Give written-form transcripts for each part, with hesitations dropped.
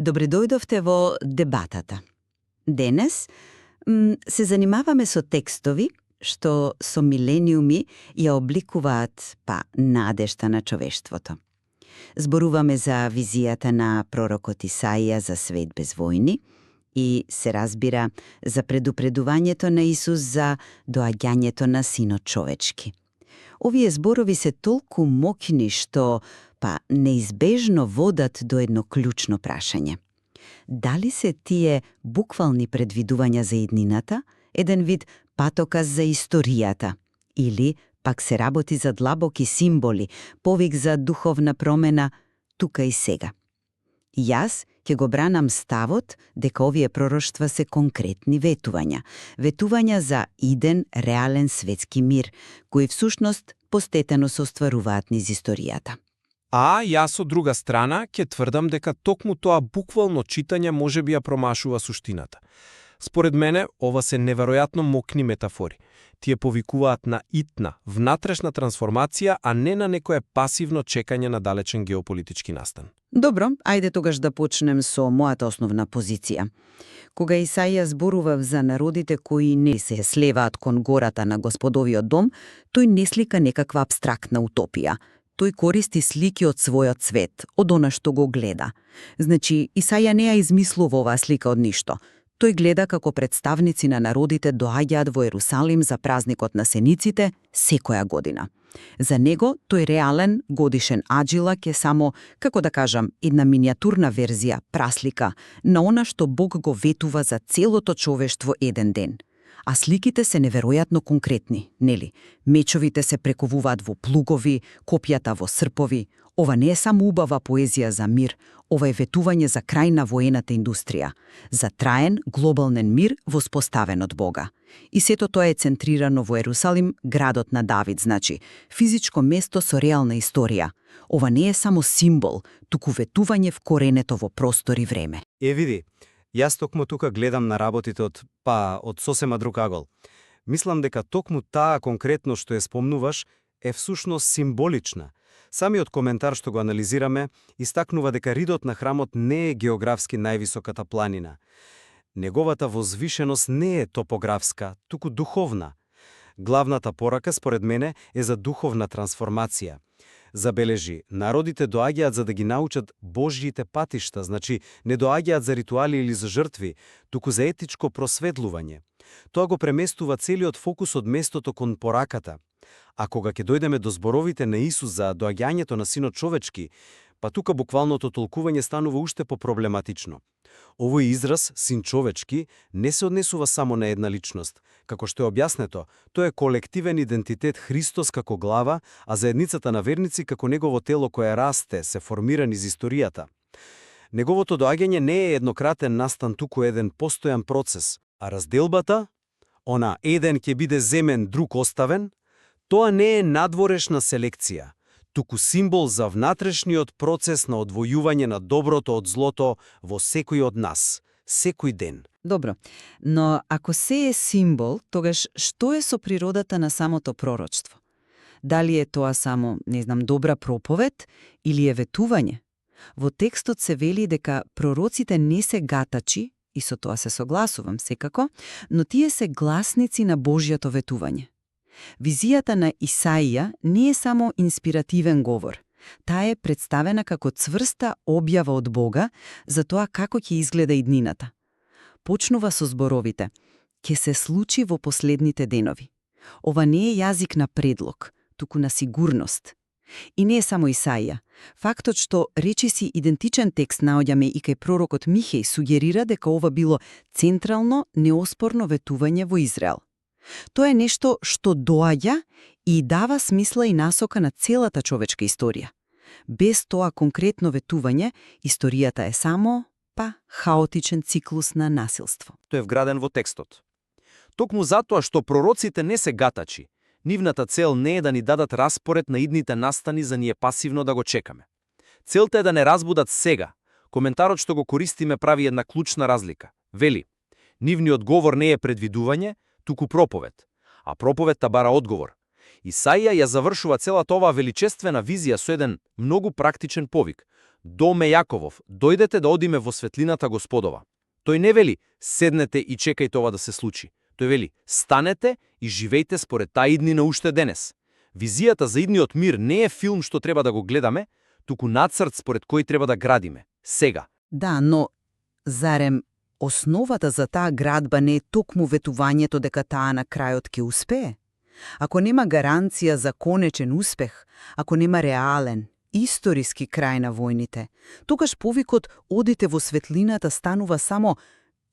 Добре дојдовте во дебатата. Денес се занимаваме со текстови што со милениуми ја обликуваат надежта на човештвото. Зборуваме за визијата на пророкот Исаија за свет без војни и се разбира за предупредувањето на Исус за доаѓањето на Синот човечки. Овие зборови се толку моќни што неизбежно водат до едно клучно прашање. Дали се тие буквални предвидувања за иднината, еден вид патоказ за историјата, или пак се работи за длабоки символи, повик за духовна промена тука и сега? Јас ќе го бранам ставот дека овие пророштва се конкретни ветувања за иден реален светски мир, кои всушност постетено се остваруваат низ историјата. А јас од друга страна ќе тврдам дека токму тоа буквално читање можеби ја промашува суштината. Според мене, ова се неверојатно мокни метафори. Тие повикуваат на итна, внатрешна трансформација, а не на некое пасивно чекање на далечен геополитички настан. Добро, ајде тогаш да почнем со мојата основна позиција. Кога Исаија зборува за народите кои не се слеваат кон гората на Господовиот дом, тој не слика некаква абстрактна утопија. Тој користи слики од својот свет, од она што го гледа. Значи, Исаја не ја измислува оваа слика од ништо. Тој гледа како представници на народите доаѓаат во Ерусалим за празникот на сениците секоја година. За него, тој реален годишен аджилак е само, како да кажам, една миниатурна верзија, праслика, на она што Бог го ветува за целото човештво еден ден. А сликите се неверојатно конкретни, нели? Мечовите се прековуваат во плугови, копјата во српови. Ова не е само убава поезија за мир, ова е ветување за крај на воената индустрија, за траен, глобален мир воспоставен од Бога. И сето тоа е центрирано во Ерусалим, градот на Давид, значи, физичко место со реална историја. Ова не е само символ, туку ветување вкоренето во простор и време. Види, јас токму тука гледам на работите од сосема друг агол. Мислам дека токму таа конкретно што ја спомнуваш е всушност символична. Самиот коментар што го анализираме истакнува дека ридот на храмот не е географски највисоката планина. Неговата возвишеност не е топографска, туку духовна. Главната порака, според мене, е за духовна трансформација. Забележи, народите доаѓаат за да ги научат Божјите патишта, значи не доаѓаат за ритуали или за жртви, туку за етичко просветлување. Тоа го преместува целиот фокус од местото кон пораката. А кога ќе дојдеме до зборовите на Исус за доаѓањето на Синот човечки, тука буквалното толкување станува уште попроблематично. Овој израз, син човечки, не се однесува само на една личност. Како што е објаснето, тој е колективен идентитет Христос како глава, а заедницата на верници како негово тело кое расте, се формира низ историјата. Неговото доаѓање не е еднократен настан, туку еден постојан процес, а разделбата, она еден ќе биде земен, друг оставен, тоа не е надворешна селекција, туку символ за внатрешниот процес на одвојување на доброто од злото во секој од нас, секој ден. Добро, но ако се е символ, тогаш што е со природата на самото пророчство? Дали е тоа само, добра проповед или е ветување? Во текстот се вели дека пророците не се гатачи, и со тоа се согласувам секако, но тие се гласници на Божјото ветување. Визијата на Исаија не е само инспиративен говор. Таа е представена како цврста објава од Бога за тоа како ќе изгледа иднината. Почнува со зборовите: ќе се случи во последните денови. Ова не е јазик на предлог, туку на сигурност. И не е само Исаија. Фактот што речиси идентичен текст наоѓаме и кај пророкот Михеј сугерира дека ова било централно, неоспорно ветување во Израел. Тоа е нешто што доаѓа и дава смисла и насока на целата човечка историја. Без тоа конкретно ветување, историјата е само, хаотичен циклус на насилство. Тој е вграден во текстот. Токму затоа што пророците не се гатачи, нивната цел не е да ни дадат распоред на идните настани за ние пасивно да го чекаме. Целта е да не разбудат сега. Коментарот што го користиме прави една клучна разлика. Вели, нивниот говор не е предвидување, туку проповед, а проповедта бара одговор. Исаија ја завршува целата оваа величествена визија со еден многу практичен повик. Доме Јаковов, дојдете да одиме во светлината Господова. Тој не вели, седнете и чекајте ова да се случи. Тој вели, станете и живејте според таа иднина уште денес. Визијата за идниот мир не е филм што треба да го гледаме, туку нацрт според кој треба да градиме. Сега. Да, но зарем основата за таа градба не е токму ветувањето дека таа на крајот ќе успее? Ако нема гаранција за конечен успех, ако нема реален, историски крај на војните, тогаш повикот одите во светлината станува само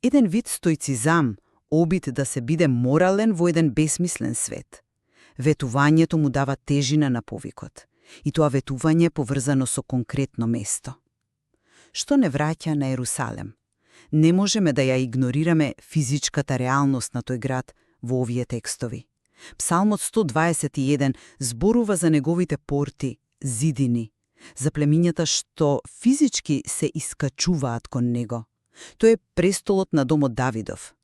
еден вид стоицизам, обид да се биде морален во еден бесмислен свет. Ветувањето му дава тежина на повикот, и тоа ветување е поврзано со конкретно место. Што не враќа на Ерусалем? Не можеме да ја игнорираме физичката реалност на тој град во овие текстови. Псалмот 121 зборува за неговите порти, зидини, за племињата што физички се искачуваат кон него. Тој е престолот на домот Давидов.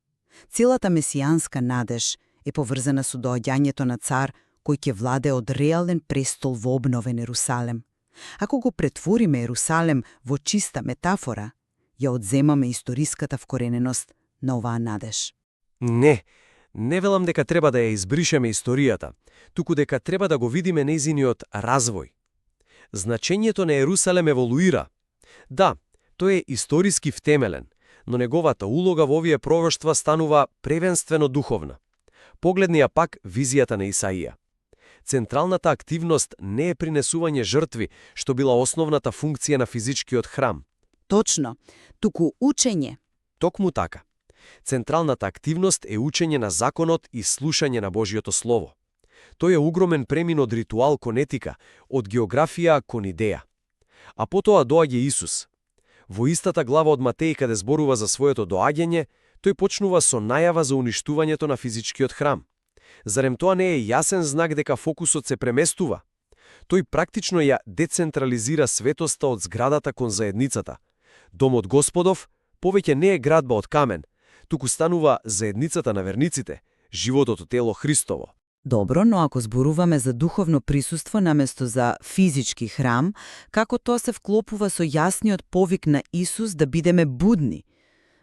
Целата месијанска надеж е поврзана со доаѓањето на цар кој ќе владе од реален престол во обновен Ерусалем. Ако го претвориме Ерусалем во чиста метафора, ја одземаме историската вкорененост на оваа надеж. Не велам дека треба да ја избришеме историјата, туку дека треба да го видиме нејзиниот развој. Значењето на Ерусалем еволуира. Да, тој е историски втемелен, но неговата улога во овие пророштва станува превенствено духовна. Погледни ја пак визијата на Исаија. Централната активност не е принесување жртви, што била основната функција на физичкиот храм. Точно, туку учење. Токму така. Централната активност е учење на законот и слушање на Божјото Слово. Тој е огромен премин од ритуал кон етика, од географија кон идеја. А потоа доаѓа Исус. Во истата глава од Матеј, каде зборува за своето доаѓање, тој почнува со најава за уништувањето на физичкиот храм. Зарем тоа не е јасен знак дека фокусот се преместува? Тој практично ја децентрализира светоста од зградата кон заедницата. Домот Господов повеќе не е градба од камен, туку станува заедницата на верниците, животото тело Христово. Добро, но ако зборуваме за духовно присуство наместо за физички храм, како тоа се вклопува со јасниот повик на Исус да бидеме будни?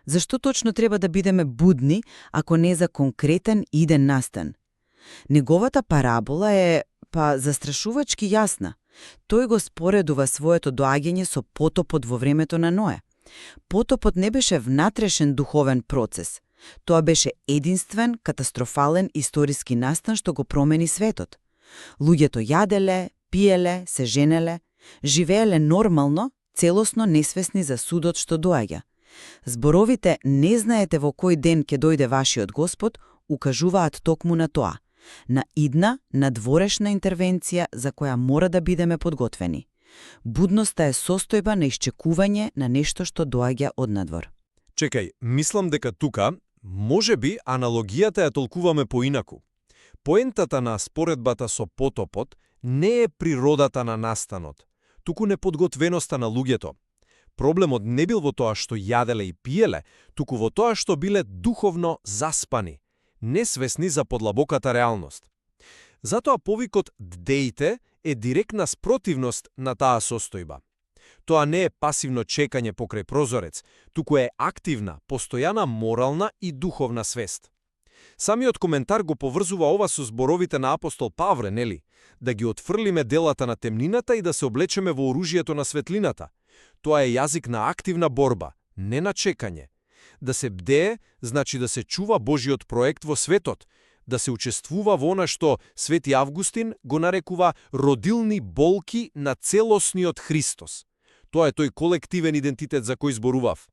Зашто точно треба да бидеме будни, ако не за конкретен иден настан? Неговата парабола е, застрашувачки јасна. Тој го споредува своето доаѓање со потопот во времето на Ное. Потопот не беше внатрешен духовен процес. Тоа беше единствен, катастрофален историски настан што го промени светот. Луѓето јаделе, пиеле, се женеле, живееле нормално, целосно несвесни за судот што доаѓа. Зборовите «не знаете во кој ден ќе дојде вашиот Господ» укажуваат токму на тоа, на идна, надворешна интервенција за која мора да бидеме подготвени. Будноста е состојба на исчекување на нешто што доаѓа од надвор. Чекај, мислам дека тука, можеби, аналогијата ја толкуваме поинаку. Поентата на споредбата со потопот не е природата на настанот, туку неподготвеноста на луѓето. Проблемот не бил во тоа што јаделе и пиеле, туку во тоа што биле духовно заспани, несвесни за подлабоката реалност. Затоа повикот «Ддејте» е директна спротивност на таа состојба. Тоа не е пасивно чекање покрај прозорец, туку е активна, постојана морална и духовна свест. Самиот коментар го поврзува ова со зборовите на апостол Павле, нели? Да ги отфрлиме делата на темнината и да се облечеме во оружјето на светлината. Тоа е јазик на активна борба, не на чекање. Да се бдее, значи да се чува Божиот проект во светот, да се учествува во она што Свети Августин го нарекува родилни болки на целосниот Христос. Тоа е тој колективен идентитет за кој зборував.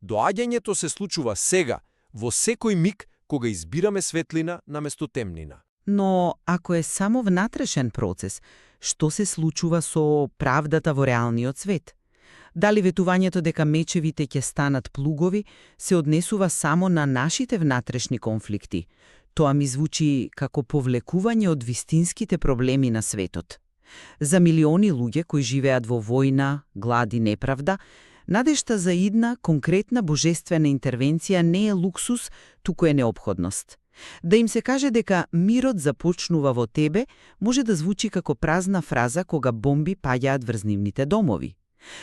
Доаѓањето се случува сега, во секој миг, кога избираме светлина наместо темнина. Но ако е само внатрешен процес, што се случува со правдата во реалниот свет? Дали ветувањето дека мечевите ќе станат плугови се однесува само на нашите внатрешни конфликти? Тоа ми звучи како повлекување од вистинските проблеми на светот. За милиони луѓе кои живеат во војна, глад и неправда, надежта за идна, конкретна божествена интервенција не е луксус, туку е неопходност. Да им се каже дека мирот започнува во тебе, може да звучи како празна фраза кога бомби паѓаат врз нивните домови.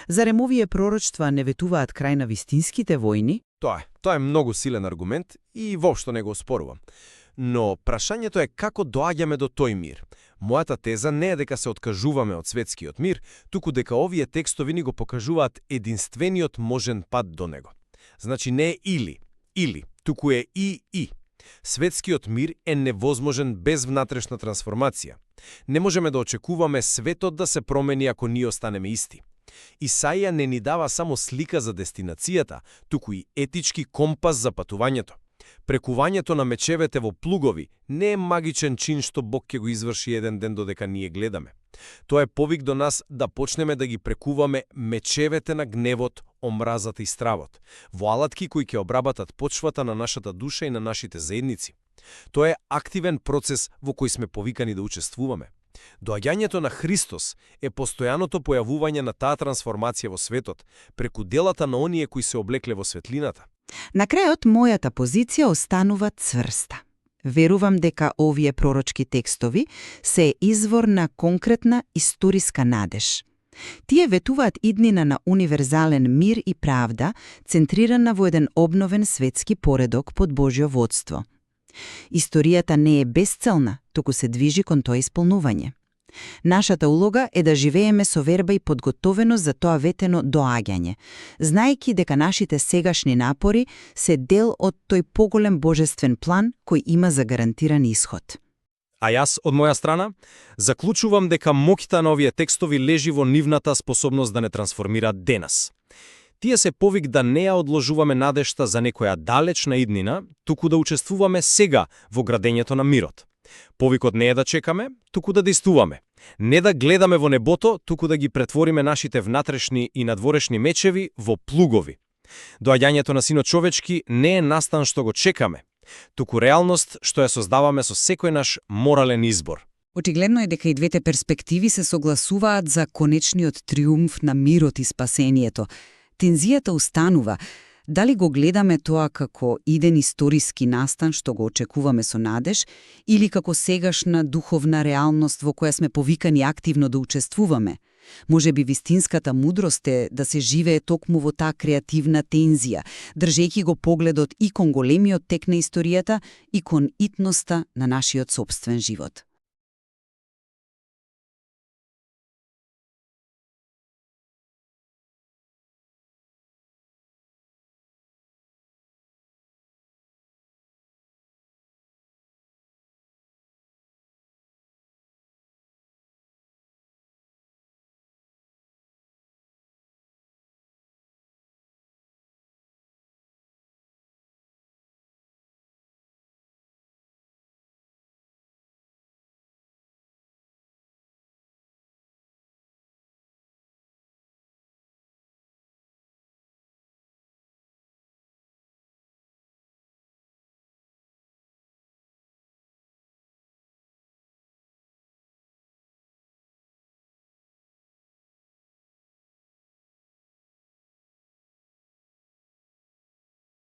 Зарем овие пророчства не ветуваат крај на вистинските војни? Тоа е многу силен аргумент и воопшто не го оспорувам. Но прашањето е како доаѓаме до тој мир. Мојата теза не е дека се откажуваме од светскиот мир, туку дека овие текстови ни го покажуваат единствениот можен пат до него. Значи не е или, туку е и. Светскиот мир е невозможен без внатрешна трансформација. Не можеме да очекуваме светот да се промени ако ние останеме исти. Исаија не ни дава само слика за дестинацијата, туку и етички компас за патувањето. Прекувањето на мечевете во плугови не е магичен чин што Бог ќе го изврши еден ден додека ние гледаме. Тоа е повик до нас да почнеме да ги прекуваме мечевете на гневот, омразата и стравот, во алатки кои ќе обработат почвата на нашата душа и на нашите заедници. Тоа е активен процес во кој сме повикани да учествуваме. Доаѓањето на Христос е постојаното појавување на таа трансформација во светот, преку делата на оние кои се облекле во светлината. На крајот, мојата позиција останува цврста. Верувам дека овие пророчки текстови се извор на конкретна историска надеж. Тие ветуваат иднина на универзален мир и правда, центрирана во еден обновен светски поредок под Божјо водство. Историјата не е безцелна, туку се движи кон тоа исполнување. Нашата улога е да живееме со верба и подготовеност за тоа ветено доаѓање, знаејќи дека нашите сегашни напори се дел од тој поголем божествен план кој има за гарантиран исход. А јас, од моја страна, заклучувам дека моќта на овие текстови лежи во нивната способност да не трансформираат денес. Тие се повик да не ја одложуваме надежта за некоја далечна иднина, туку да учествуваме сега во градењето на мирот. Повикот не е да чекаме, туку да действуваме. Не да гледаме во небото, туку да ги претвориме нашите внатрешни и надворешни мечеви во плугови. Доаѓањето на Синот човечки не е настан што го чекаме, туку реалност што ја создаваме со секој наш морален избор. Очигледно е дека и двете перспективи се согласуваат за конечниот триумф на мирот и спасението. Тензијата останува. Дали го гледаме тоа како иден историски настан што го очекуваме со надеж, или како сегашна духовна реалност во која сме повикани активно да учествуваме? Можеби вистинската мудрост е да се живее токму во таа креативна тензија, држејќи го погледот и кон големиот тек на историјата и кон итноста на нашиот сопствен живот.